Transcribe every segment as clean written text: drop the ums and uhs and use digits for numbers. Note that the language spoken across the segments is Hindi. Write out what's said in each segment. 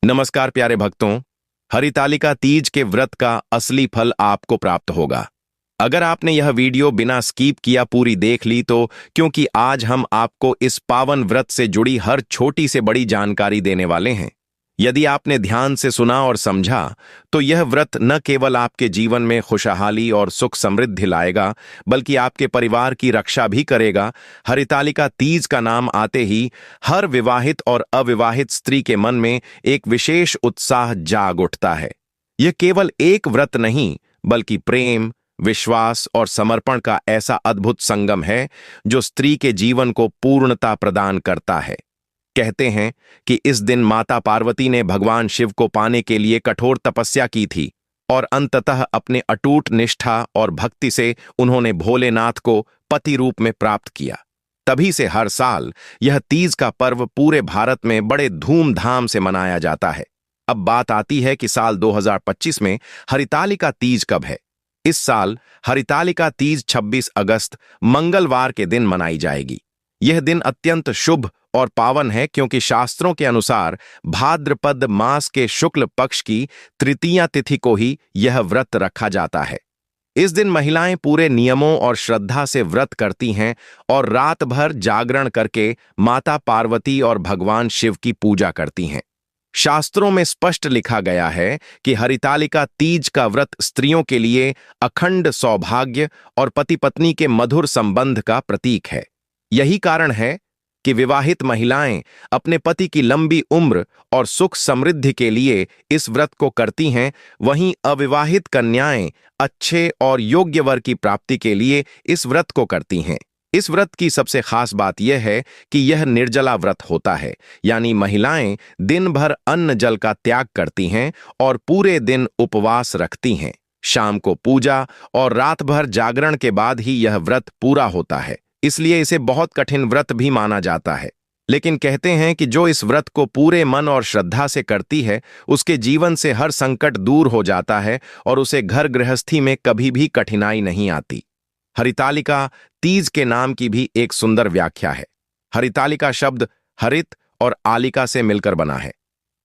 नमस्कार प्यारे भक्तों। हरितालिका तीज के व्रत का असली फल आपको प्राप्त होगा अगर आपने यह वीडियो बिना स्किप किया पूरी देख ली तो, क्योंकि आज हम आपको इस पावन व्रत से जुड़ी हर छोटी से बड़ी जानकारी देने वाले हैं। यदि आपने ध्यान से सुना और समझा तो यह व्रत न केवल आपके जीवन में खुशहाली और सुख समृद्धि लाएगा, बल्कि आपके परिवार की रक्षा भी करेगा। हरितालिका तीज का नाम आते ही हर विवाहित और अविवाहित स्त्री के मन में एक विशेष उत्साह जाग उठता है। यह केवल एक व्रत नहीं, बल्कि प्रेम, विश्वास और समर्पण का ऐसा अद्भुत संगम है जो स्त्री के जीवन को पूर्णता प्रदान करता है। कहते हैं कि इस दिन माता पार्वती ने भगवान शिव को पाने के लिए कठोर तपस्या की थी और अंततः अपने अटूट निष्ठा और भक्ति से उन्होंने भोलेनाथ को पति रूप में प्राप्त किया। तभी से हर साल यह तीज का पर्व पूरे भारत में बड़े धूमधाम से मनाया जाता है। अब बात आती है कि साल 2025 में हरितालिका तीज कब है। इस साल हरितालिका तीज 26 अगस्त मंगलवार के दिन मनाई जाएगी। यह दिन अत्यंत शुभ और पावन है क्योंकि शास्त्रों के अनुसार भाद्रपद मास के शुक्ल पक्ष की तृतीया तिथि को ही यह व्रत रखा जाता है। इस दिन महिलाएं पूरे नियमों और श्रद्धा से व्रत करती हैं और रात भर जागरण करके माता पार्वती और भगवान शिव की पूजा करती हैं। शास्त्रों में स्पष्ट लिखा गया है कि हरितालिका तीज का व्रत स्त्रियों के लिए अखंड सौभाग्य और पति पत्नी के मधुर संबंध का प्रतीक है। यही कारण है कि विवाहित महिलाएं अपने पति की लंबी उम्र और सुख समृद्धि के लिए इस व्रत को करती हैं, वहीं अविवाहित कन्याएं अच्छे और योग्य वर की प्राप्ति के लिए इस व्रत को करती हैं। इस व्रत की सबसे खास बात यह है कि यह निर्जला व्रत होता है, यानी महिलाएं दिन भर अन्न जल का त्याग करती हैं और पूरे दिन उपवास रखती हैं। शाम को पूजा और रात भर जागरण के बाद ही यह व्रत पूरा होता है, इसलिए इसे बहुत कठिन व्रत भी माना जाता है। लेकिन कहते हैं कि जो इस व्रत को पूरे मन और श्रद्धा से करती है, उसके जीवन से हर संकट दूर हो जाता है और उसे घर गृहस्थी में कभी भी कठिनाई नहीं आती। हरितालिका तीज के नाम की भी एक सुंदर व्याख्या है। हरितालिका शब्द हरित और आलिका से मिलकर बना है।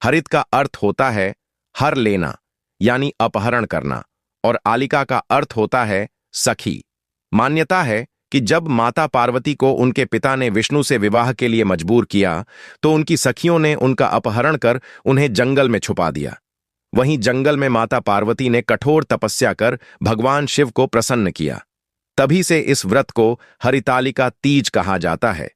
हरित का अर्थ होता है हर लेना, यानी अपहरण करना, और आलिका का अर्थ होता है सखी। मान्यता है कि जब माता पार्वती को उनके पिता ने विष्णु से विवाह के लिए मजबूर किया तो उनकी सखियों ने उनका अपहरण कर उन्हें जंगल में छुपा दिया। वहीं जंगल में माता पार्वती ने कठोर तपस्या कर भगवान शिव को प्रसन्न किया। तभी से इस व्रत को हरितालिका तीज कहा जाता है।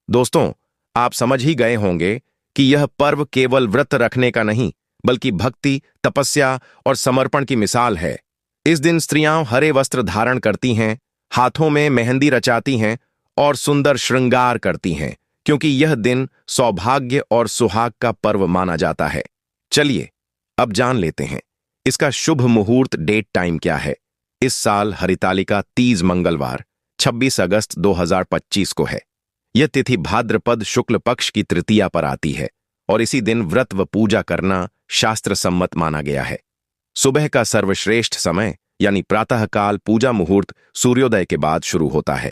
दोस्तों, आप समझ ही गए होंगे कि यह पर्व केवल व्रत रखने का नहीं, बल्कि भक्ति, तपस्या और समर्पण की मिसाल है। इस दिन स्त्रियां हरे वस्त्र धारण करती हैं, हाथों में मेहंदी रचाती हैं और सुंदर श्रृंगार करती हैं, क्योंकि यह दिन सौभाग्य और सुहाग का पर्व माना जाता है। चलिए अब जान लेते हैं इसका शुभ मुहूर्त डेट टाइम क्या है। इस साल हरितालिका तीज मंगलवार 26 अगस्त 2025 को है। यह तिथि भाद्रपद शुक्ल पक्ष की तृतीया पर आती है और इसी दिन व्रत व पूजा करना शास्त्र सम्मत माना गया है। सुबह का सर्वश्रेष्ठ समय यानी प्रातःकाल पूजा मुहूर्त सूर्योदय के बाद शुरू होता है।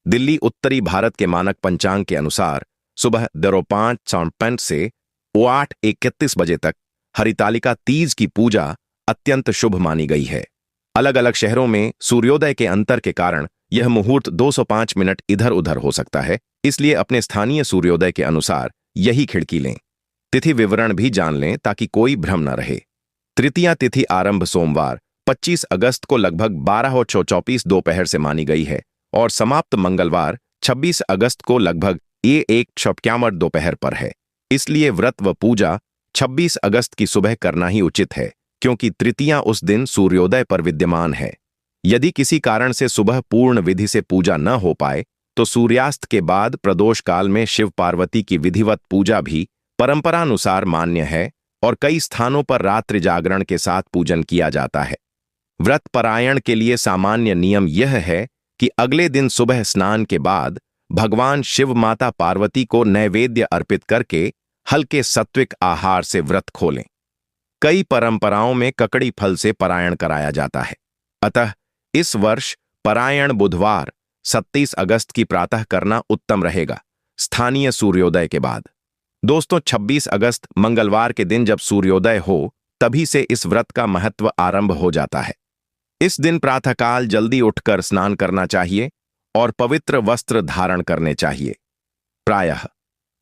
दिल्ली उत्तरी भारत के मानक पंचांग के अनुसार सुबह 5:45 से 8:31 बजे तक हरितालिका तीज की पूजा अत्यंत शुभ मानी गई है। अलग अलग शहरों में सूर्योदय के अंतर के कारण यह मुहूर्त 205 मिनट इधर उधर हो सकता है, इसलिए अपने स्थानीय सूर्योदय के अनुसार यही खिड़की लें। तिथि विवरण भी जान लें ताकि कोई भ्रम न रहे। तृतीया तिथि आरंभ सोमवार 25 अगस्त को लगभग 12:24 दोपहर से मानी गई है और समाप्त मंगलवार 26 अगस्त को लगभग 1:51 दोपहर पर है। इसलिए व्रत व पूजा 26 अगस्त की सुबह करना ही उचित है, क्योंकि तृतीया उस दिन सूर्योदय पर विद्यमान है। यदि किसी कारण से सुबह पूर्ण विधि से पूजा न हो पाए तो सूर्यास्त के बाद प्रदोष काल में शिव पार्वती की विधिवत पूजा भी परंपरानुसार मान्य है और कई स्थानों पर रात्रि जागरण के साथ पूजन किया जाता है। व्रत परायण के लिए सामान्य नियम यह है कि अगले दिन सुबह स्नान के बाद भगवान शिव माता पार्वती को नैवेद्य अर्पित करके हल्के सात्विक आहार से व्रत खोलें। कई परंपराओं में ककड़ी फल से परायण कराया जाता है। अतः इस वर्ष परायण बुधवार 27 अगस्त की प्रातः करना उत्तम रहेगा, स्थानीय सूर्योदय के बाद। दोस्तों, 26 अगस्त मंगलवार के दिन जब सूर्योदय हो तभी से इस व्रत का महत्व आरंभ हो जाता है। इस दिन प्रातःकाल जल्दी उठकर स्नान करना चाहिए और पवित्र वस्त्र धारण करने चाहिए। प्रायः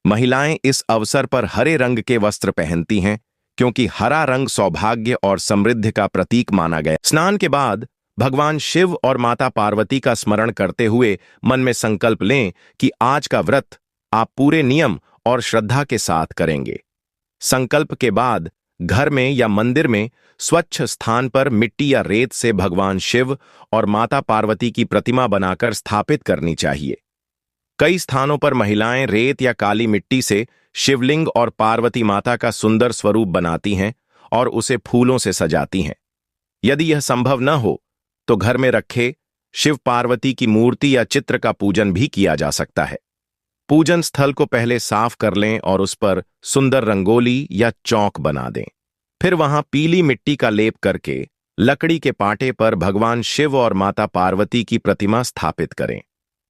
महिलाएं इस अवसर पर हरे रंग के वस्त्र पहनती हैं क्योंकि हरा रंग सौभाग्य और समृद्धि का प्रतीक माना गया। स्नान के बाद भगवान शिव और माता पार्वती का स्मरण करते हुए मन में संकल्प लें कि आज का व्रत आप पूरे नियम और श्रद्धा के साथ करेंगे। संकल्प के बाद घर में या मंदिर में स्वच्छ स्थान पर मिट्टी या रेत से भगवान शिव और माता पार्वती की प्रतिमा बनाकर स्थापित करनी चाहिए। कई स्थानों पर महिलाएं रेत या काली मिट्टी से शिवलिंग और पार्वती माता का सुंदर स्वरूप बनाती हैं और उसे फूलों से सजाती हैं। यदि यह संभव न हो तो घर में रखे शिव पार्वती की मूर्ति या चित्र का पूजन भी किया जा सकता है। पूजन स्थल को पहले साफ कर लें और उस पर सुंदर रंगोली या चौक बना दें। फिर वहां पीली मिट्टी का लेप करके लकड़ी के पाटे पर भगवान शिव और माता पार्वती की प्रतिमा स्थापित करें।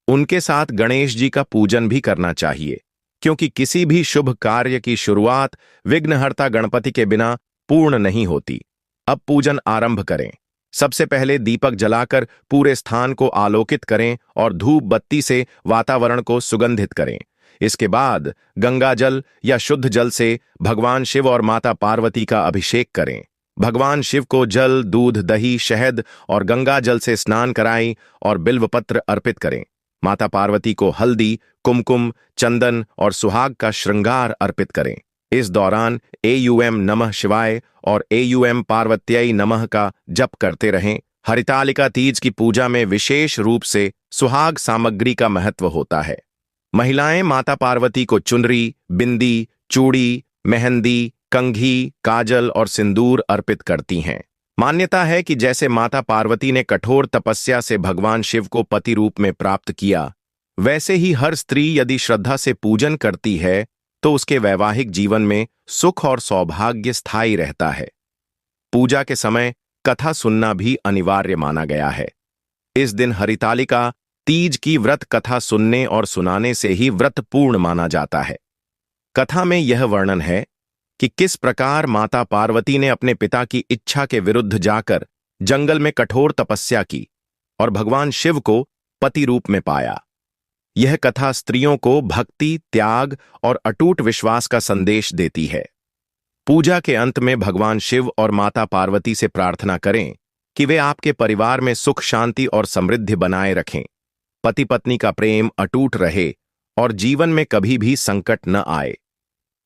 उनके साथ गणेश जी का पूजन भी करना चाहिए, क्योंकि किसी भी शुभ कार्य की शुरुआत विघ्नहर्ता गणपति के बिना पूर्ण नहीं होती। अब पूजन आरंभ करें। सबसे पहले दीपक जलाकर पूरे स्थान को आलोकित करें और धूप बत्ती से वातावरण को सुगंधित करें। इसके बाद गंगा जल या शुद्ध जल से भगवान शिव और माता पार्वती का अभिषेक करें। भगवान शिव को जल, दूध, दही, शहद और गंगा जल से स्नान कराएं और बिल्वपत्र अर्पित करें। माता पार्वती को हल्दी, कुमकुम, चंदन और सुहाग का श्रृंगार अर्पित करें। इस दौरान एयूएम नमः शिवाय और एयूएम पार्वत्यै नमः का जप करते रहें। हरितालिका तीज की पूजा में विशेष रूप से सुहाग सामग्री का महत्व होता है। महिलाएं माता पार्वती को चुनरी, बिंदी, चूड़ी, मेहंदी, कंघी, काजल और सिंदूर अर्पित करती हैं। मान्यता है कि जैसे माता पार्वती ने कठोर तपस्या से भगवान शिव को पति रूप में प्राप्त किया, वैसे ही हर स्त्री यदि श्रद्धा से पूजन करती है तो उसके वैवाहिक जीवन में सुख और सौभाग्य स्थायी रहता है। पूजा के समय कथा सुनना भी अनिवार्य माना गया है। इस दिन हरितालिका तीज की व्रत कथा सुनने और सुनाने से ही व्रत पूर्ण माना जाता है। कथा में यह वर्णन है कि किस प्रकार माता पार्वती ने अपने पिता की इच्छा के विरुद्ध जाकर जंगल में कठोर तपस्या की और भगवान शिव को पति रूप में पाया। यह कथा स्त्रियों को भक्ति, त्याग और अटूट विश्वास का संदेश देती है। पूजा के अंत में भगवान शिव और माता पार्वती से प्रार्थना करें कि वे आपके परिवार में सुख, शांति और समृद्धि बनाए रखें, पति पत्नी का प्रेम अटूट रहे और जीवन में कभी भी संकट न आए।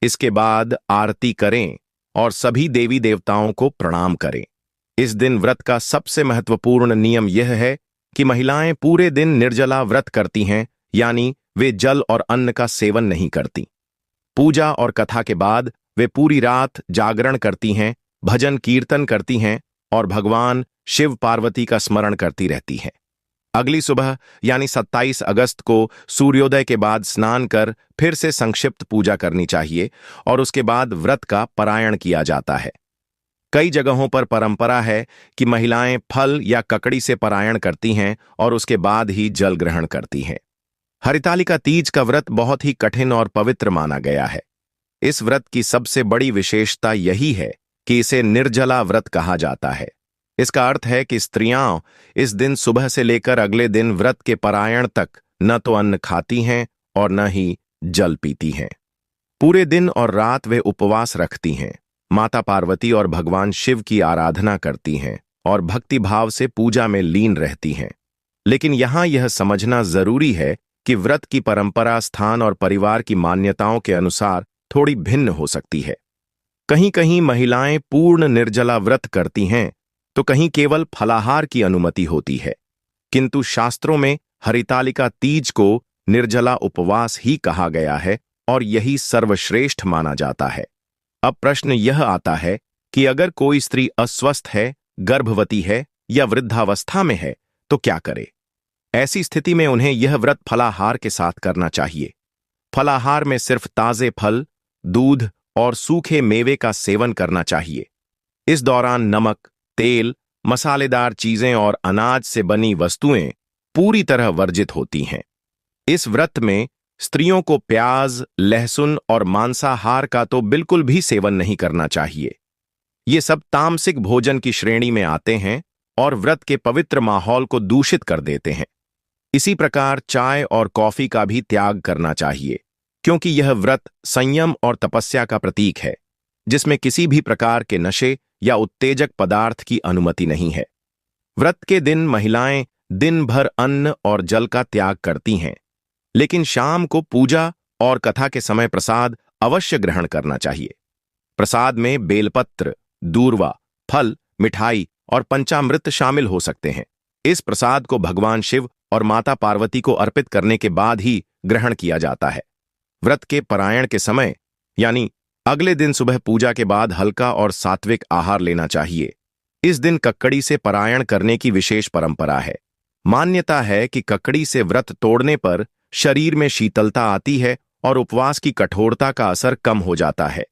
इसके बाद आरती करें और सभी देवी देवताओं को प्रणाम करें। इस दिन व्रत का सबसे महत्वपूर्ण नियम यह है कि महिलाएं पूरे दिन निर्जला व्रत करती हैं, यानी वे जल और अन्न का सेवन नहीं करती। पूजा और कथा के बाद वे पूरी रात जागरण करती हैं, भजन कीर्तन करती हैं और भगवान शिव पार्वती का स्मरण करती रहती हैं। अगली सुबह यानी 27 अगस्त को सूर्योदय के बाद स्नान कर फिर से संक्षिप्त पूजा करनी चाहिए और उसके बाद व्रत का पारायण किया जाता है। कई जगहों पर परंपरा है कि महिलाएं फल या ककड़ी से पारायण करती हैं और उसके बाद ही जल ग्रहण करती हैं। हरितालिका तीज का व्रत बहुत ही कठिन और पवित्र माना गया है। इस व्रत की सबसे बड़ी विशेषता यही है कि इसे निर्जला व्रत कहा जाता है। इसका अर्थ है कि स्त्रियां इस दिन सुबह से लेकर अगले दिन व्रत के पारायण तक न तो अन्न खाती हैं और न ही जल पीती हैं। पूरे दिन और रात वे उपवास रखती हैं, माता पार्वती और भगवान शिव की आराधना करती हैं और भक्ति भाव से पूजा में लीन रहती हैं। लेकिन यहां यह समझना जरूरी है कि व्रत की परंपरा स्थान और परिवार की मान्यताओं के अनुसार थोड़ी भिन्न हो सकती है। कहीं कहीं महिलाएं पूर्ण निर्जला व्रत करती हैं तो कहीं केवल फलाहार की अनुमति होती है, किंतु शास्त्रों में हरितालिका तीज को निर्जला उपवास ही कहा गया है और यही सर्वश्रेष्ठ माना जाता है। अब प्रश्न यह आता है कि अगर कोई स्त्री अस्वस्थ है, गर्भवती है या वृद्धावस्था में है तो क्या करे? ऐसी स्थिति में उन्हें यह व्रत फलाहार के साथ करना चाहिए। फलाहार में सिर्फ ताजे फल, दूध और सूखे मेवे का सेवन करना चाहिए। इस दौरान नमक, तेल, मसालेदार चीजें और अनाज से बनी वस्तुएं पूरी तरह वर्जित होती हैं। इस व्रत में स्त्रियों को प्याज, लहसुन और मांसाहार का तो बिल्कुल भी सेवन नहीं करना चाहिए। ये सब तामसिक भोजन की श्रेणी में आते हैं और व्रत के पवित्र माहौल को दूषित कर देते हैं। इसी प्रकार चाय और कॉफी का भी त्याग करना चाहिए, क्योंकि यह व्रत संयम और तपस्या का प्रतीक है, जिसमें किसी भी प्रकार के नशे या उत्तेजक पदार्थ की अनुमति नहीं है। व्रत के दिन महिलाएं दिन भर अन्न और जल का त्याग करती हैं, लेकिन शाम को पूजा और कथा के समय प्रसाद अवश्य ग्रहण करना चाहिए। प्रसाद में बेलपत्र, दूर्वा, फल, मिठाई और पंचामृत शामिल हो सकते हैं। इस प्रसाद को भगवान शिव और माता पार्वती को अर्पित करने के बाद ही ग्रहण किया जाता है। व्रत के पारायण के समय यानी अगले दिन सुबह पूजा के बाद हल्का और सात्विक आहार लेना चाहिए। इस दिन कक्कड़ी से पारायण करने की विशेष परंपरा है। मान्यता है कि कक्कड़ी से व्रत तोड़ने पर शरीर में शीतलता आती है और उपवास की कठोरता का असर कम हो जाता है।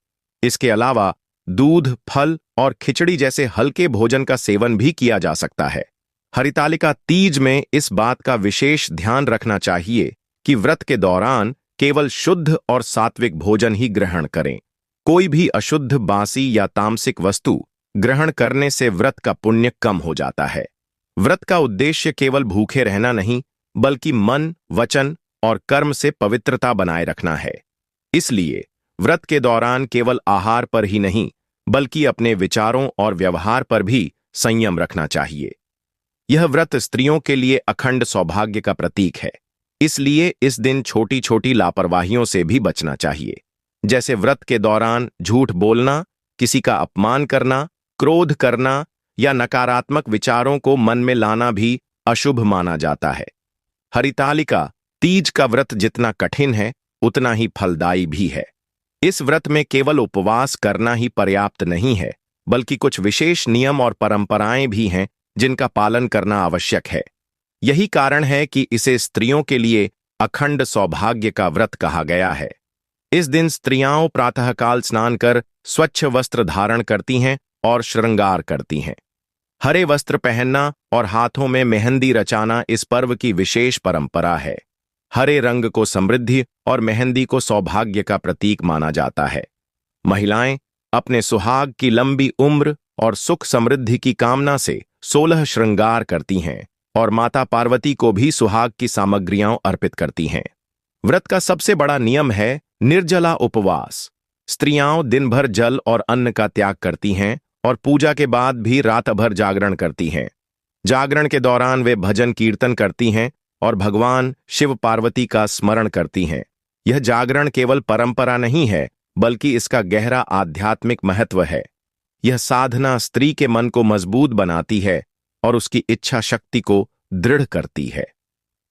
इसके अलावा दूध, फल और खिचड़ी जैसे हल्के भोजन का सेवन भी किया जा सकता है। हरितालिका तीज में इस बात का विशेष ध्यान रखना चाहिए कि व्रत के दौरान केवल शुद्ध और सात्विक भोजन ही ग्रहण करें। कोई भी अशुद्ध, बासी या तामसिक वस्तु ग्रहण करने से व्रत का पुण्य कम हो जाता है। व्रत का उद्देश्य केवल भूखे रहना नहीं, बल्कि मन, वचन और कर्म से पवित्रता बनाए रखना है। इसलिए व्रत के दौरान केवल आहार पर ही नहीं, बल्कि अपने विचारों और व्यवहार पर भी संयम रखना चाहिए। यह व्रत स्त्रियों के लिए अखंड सौभाग्य का प्रतीक है। इसलिए इस दिन छोटी छोटी लापरवाहियों से भी बचना चाहिए, जैसे व्रत के दौरान झूठ बोलना, किसी का अपमान करना, क्रोध करना या नकारात्मक विचारों को मन में लाना भी अशुभ माना जाता है। हरितालिका तीज का व्रत जितना कठिन है, उतना ही फलदायी भी है। इस व्रत में केवल उपवास करना ही पर्याप्त नहीं है, बल्कि कुछ विशेष नियम और परंपराएं भी हैं जिनका पालन करना आवश्यक है। यही कारण है कि इसे स्त्रियों के लिए अखंड सौभाग्य का व्रत कहा गया है। इस दिन स्त्रियां प्रातःकाल स्नान कर स्वच्छ वस्त्र धारण करती हैं और श्रृंगार करती हैं। हरे वस्त्र पहनना और हाथों में मेहंदी रचाना इस पर्व की विशेष परंपरा है। हरे रंग को समृद्धि और मेहंदी को सौभाग्य का प्रतीक माना जाता है। महिलाएं अपने सुहाग की लंबी उम्र और सुख समृद्धि की कामना से 16 श्रृंगार करती हैं और माता पार्वती को भी सुहाग की सामग्रियां अर्पित करती हैं। व्रत का सबसे बड़ा नियम है निर्जला उपवास। स्त्रियां दिन भर जल और अन्न का त्याग करती हैं और पूजा के बाद भी रात भर जागरण करती हैं। जागरण के दौरान वे भजन कीर्तन करती हैं और भगवान शिव पार्वती का स्मरण करती हैं। यह जागरण केवल परंपरा नहीं है, बल्कि इसका गहरा आध्यात्मिक महत्व है। यह साधना स्त्री के मन को मजबूत बनाती है और उसकी इच्छा शक्ति को दृढ़ करती है।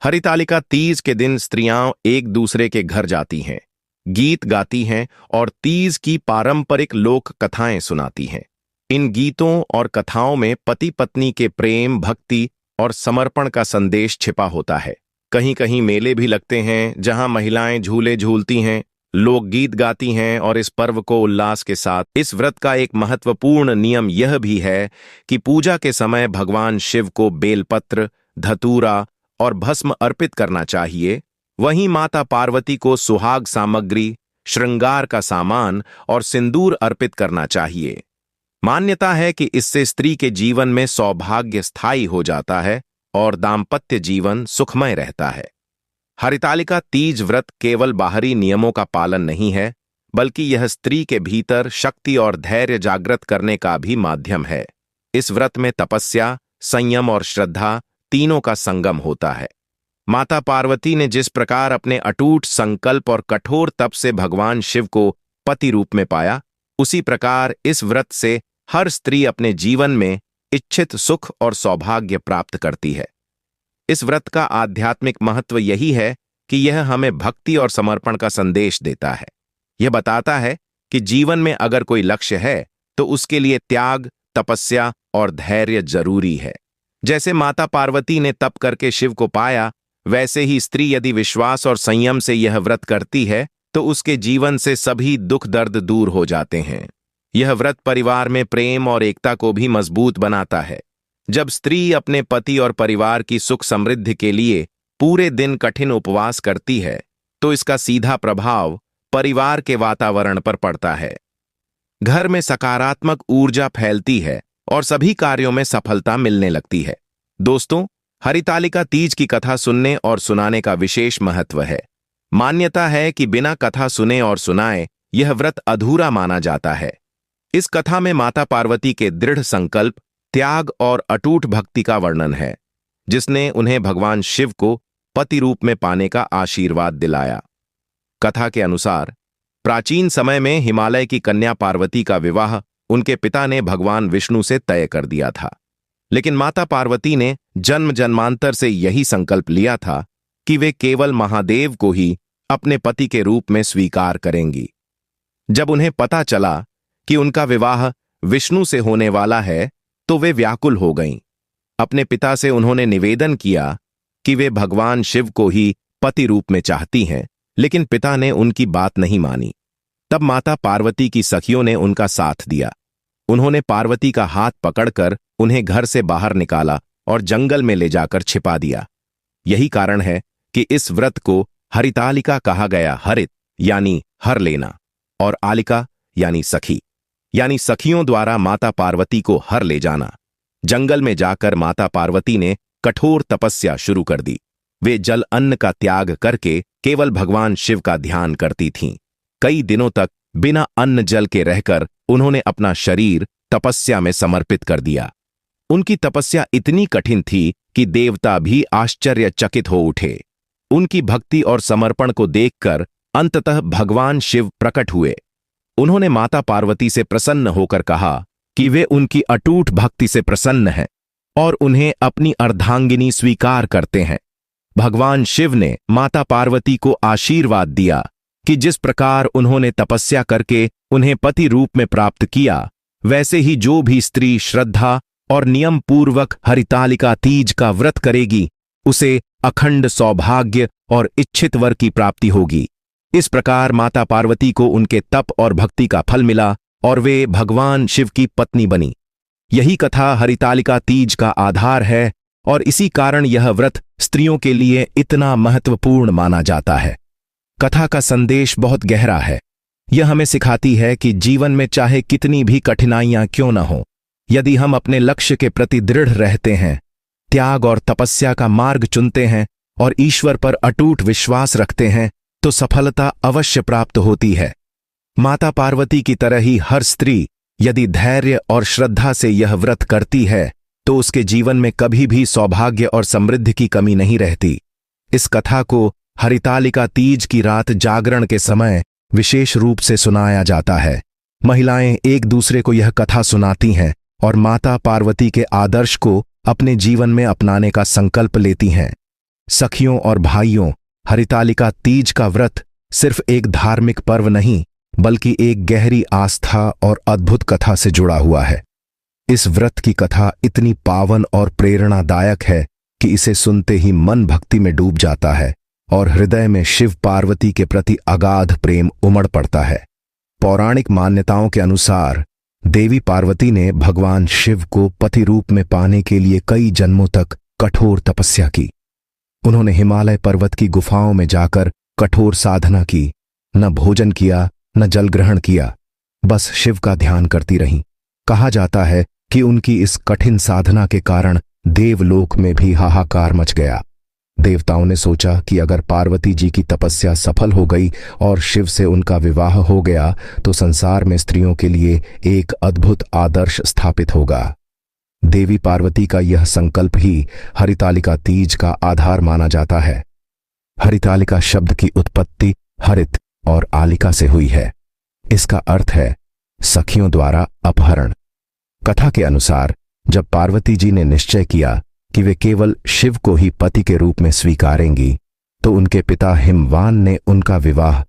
हरितालिका तीज के दिन स्त्रियां एक दूसरे के घर जाती हैं, गीत गाती हैं और तीज की पारंपरिक लोक कथाएं सुनाती हैं। इन गीतों और कथाओं में पति पत्नी के प्रेम, भक्ति और समर्पण का संदेश छिपा होता है। कहीं कहीं मेले भी लगते हैं, जहां महिलाएं झूले झूलती हैं, लोक गीत गाती हैं और इस पर्व को उल्लास के साथ। इस व्रत का एक महत्वपूर्ण नियम यह भी है कि पूजा के समय भगवान शिव को बेलपत्र, धतूरा और भस्म अर्पित करना चाहिए। वहीं माता पार्वती को सुहाग सामग्री, श्रृंगार का सामान और सिंदूर अर्पित करना चाहिए। मान्यता है कि इससे स्त्री के जीवन में सौभाग्य स्थायी हो जाता है और दाम्पत्य जीवन सुखमय रहता है। हरितालिका तीज व्रत केवल बाहरी नियमों का पालन नहीं है, बल्कि यह स्त्री के भीतर शक्ति और धैर्य जागृत करने का भी माध्यम है। इस व्रत में तपस्या, संयम और श्रद्धा तीनों का संगम होता है। माता पार्वती ने जिस प्रकार अपने अटूट संकल्प और कठोर तप से भगवान शिव को पति रूप में पाया, उसी प्रकार इस व्रत से हर स्त्री अपने जीवन में इच्छित सुख और सौभाग्य प्राप्त करती है। इस व्रत का आध्यात्मिक महत्व यही है कि यह हमें भक्ति और समर्पण का संदेश देता है। यह बताता है कि जीवन में अगर कोई लक्ष्य है तो उसके लिए त्याग, तपस्या और धैर्य जरूरी है। जैसे माता पार्वती ने तप करके शिव को पाया, वैसे ही स्त्री यदि विश्वास और संयम से यह व्रत करती है तो उसके जीवन से सभी दुख दर्द दूर हो जाते हैं। यह व्रत परिवार में प्रेम और एकता को भी मजबूत बनाता है। जब स्त्री अपने पति और परिवार की सुख समृद्धि के लिए पूरे दिन कठिन उपवास करती है, तो इसका सीधा प्रभाव परिवार के वातावरण पर पड़ता है। घर में सकारात्मक ऊर्जा फैलती है और सभी कार्यों में सफलता मिलने लगती है। दोस्तों, हरितालिका तीज की कथा सुनने और सुनाने का विशेष महत्व है। मान्यता है कि बिना कथा सुने और सुनाए यह व्रत अधूरा माना जाता है। इस कथा में माता पार्वती के दृढ़ संकल्प, त्याग और अटूट भक्ति का वर्णन है, जिसने उन्हें भगवान शिव को पति रूप में पाने का आशीर्वाद दिलाया। कथा के अनुसार प्राचीन समय में हिमालय की कन्या पार्वती का विवाह उनके पिता ने भगवान विष्णु से तय कर दिया था, लेकिन माता पार्वती ने जन्म जन्मांतर से यही संकल्प लिया था कि वे केवल महादेव को ही अपने पति के रूप में स्वीकार करेंगी। जब उन्हें पता चला कि उनका विवाह विष्णु से होने वाला है, तो वे व्याकुल हो गईं। अपने पिता से उन्होंने निवेदन किया कि वे भगवान शिव को ही पति रूप में चाहती हैं, लेकिन पिता ने उनकी बात नहीं मानी। तब माता पार्वती की सखियों ने उनका साथ दिया। उन्होंने पार्वती का हाथ पकड़कर उन्हें घर से बाहर निकाला और जंगल में ले जाकर छिपा दिया। यही कारण है कि इस व्रत को हरितालिका कहा गया। हरित यानी हर लेना और आलिका यानी सखी, यानी सखियों द्वारा माता पार्वती को हर ले जाना। जंगल में जाकर माता पार्वती ने कठोर तपस्या शुरू कर दी। वे जल अन्न का त्याग करके केवल भगवान शिव का ध्यान करती थीं। कई दिनों तक बिना अन्न जल के रहकर उन्होंने अपना शरीर तपस्या में समर्पित कर दिया। उनकी तपस्या इतनी कठिन थी कि देवता भी आश्चर्यचकित हो उठे। उनकी भक्ति और समर्पण को देखकर अंततः भगवान शिव प्रकट हुए। उन्होंने माता पार्वती से प्रसन्न होकर कहा कि वे उनकी अटूट भक्ति से प्रसन्न हैं और उन्हें अपनी अर्धांगिनी स्वीकार करते हैं। भगवान शिव ने माता पार्वती को आशीर्वाद दिया कि जिस प्रकार उन्होंने तपस्या करके उन्हें पति रूप में प्राप्त किया, वैसे ही जो भी स्त्री श्रद्धा और नियम पूर्वक हरितालिका तीज का व्रत करेगी, उसे अखंड सौभाग्य और इच्छित वर की प्राप्ति होगी। इस प्रकार माता पार्वती को उनके तप और भक्ति का फल मिला और वे भगवान शिव की पत्नी बनी। यही कथा हरितालिका तीज का आधार है और इसी कारण यह व्रत स्त्रियों के लिए इतना महत्वपूर्ण माना जाता है। कथा का संदेश बहुत गहरा है। यह हमें सिखाती है कि जीवन में चाहे कितनी भी कठिनाइयां क्यों न हो, यदि हम अपने लक्ष्य के प्रति दृढ़ रहते हैं, त्याग और तपस्या का मार्ग चुनते हैं और ईश्वर पर अटूट विश्वास रखते हैं, तो सफलता अवश्य प्राप्त होती है। माता पार्वती की तरह ही हर स्त्री यदि धैर्य और श्रद्धा से यह व्रत करती है, तो उसके जीवन में कभी भी सौभाग्य और समृद्धि की कमी नहीं रहती। इस कथा को हरितालिका तीज की रात जागरण के समय विशेष रूप से सुनाया जाता है। महिलाएं एक दूसरे को यह कथा सुनाती हैं और माता पार्वती के आदर्श को अपने जीवन में अपनाने का संकल्प लेती हैं। सखियों और भाइयों, हरितालिका तीज का व्रत सिर्फ एक धार्मिक पर्व नहीं, बल्कि एक गहरी आस्था और अद्भुत कथा से जुड़ा हुआ है। इस व्रत की कथा इतनी पावन और प्रेरणादायक है कि इसे सुनते ही मन भक्ति में डूब जाता है और हृदय में शिव पार्वती के प्रति अगाध प्रेम उमड़ पड़ता है। पौराणिक मान्यताओं के अनुसार देवी पार्वती ने भगवान शिव को पति रूप में पाने के लिए कई जन्मों तक कठोर तपस्या की। उन्होंने हिमालय पर्वत की गुफाओं में जाकर कठोर साधना की, न भोजन किया न जल ग्रहण किया, बस शिव का ध्यान करती रहीं। कहा जाता है कि उनकी इस कठिन साधना के कारण देवलोक में भी हाहाकार मच गया। देवताओं ने सोचा कि अगर पार्वती जी की तपस्या सफल हो गई और शिव से उनका विवाह हो गया, तो संसार में स्त्रियों के लिए एक अद्भुत आदर्श स्थापित होगा। देवी पार्वती का यह संकल्प ही हरितालिका तीज का आधार माना जाता है। हरितालिका शब्द की उत्पत्ति हरित और आलिका से हुई है। इसका अर्थ है सखियों द्वारा अपहरण। कथा के अनुसार जब पार्वती जी ने निश्चय किया कि वे केवल शिव को ही पति के रूप में स्वीकारेंगी, तो उनके पिता हिमवान ने उनका विवाह